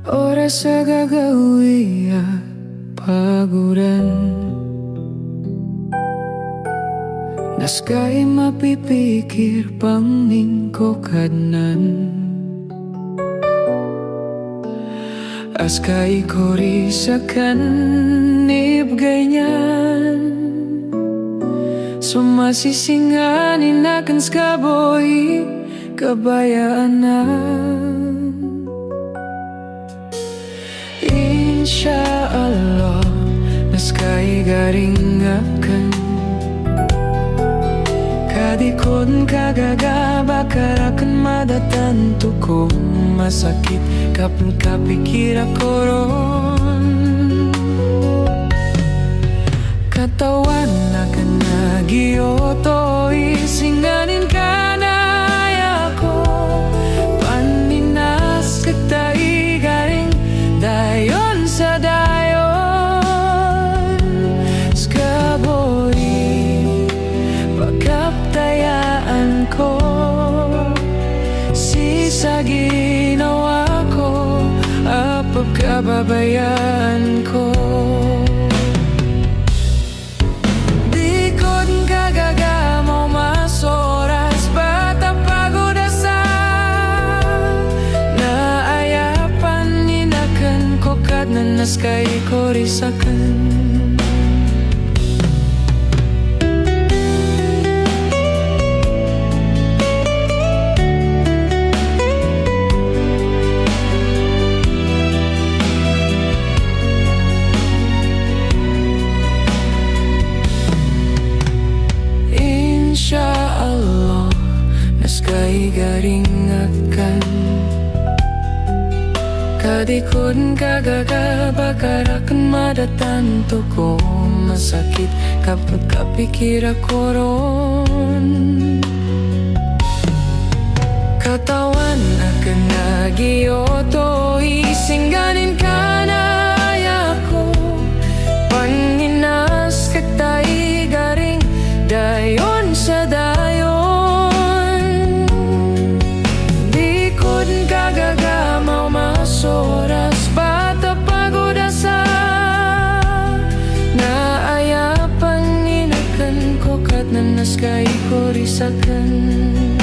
oras sa gagawi paguran. Naskay mapipikir pangin ko kadnan. Askay kori sa kanib ganyan. Sumasisinganin akan skaboy kabayaan na. Insyaallah naskay garing akan kadikon kagagaba karakan madatanto ko masakit kapag kapikir ako ron. Katawan na ka nagiyoto isinganin ka na ako paninas katay garing dayon sa dayon skaboy pagkaptayaan ko sa ginawa ko apag kababayaan ko. Di ko kagagamaw masoras bata pagod asa naayapan ninakan ko kad nanaskay ko risakan. Insyaallah naskay garing akan kadikon kagagaba karakan madatanto ko masakit kapag kapikir ako ron. Katawan akan nagiyoto isingganin ka na ako panginas katay garing dayon sa dayon. Di ko kagagamaw masoras bata pagod asa naayapan inakan ko kat nanaskay ko risakan.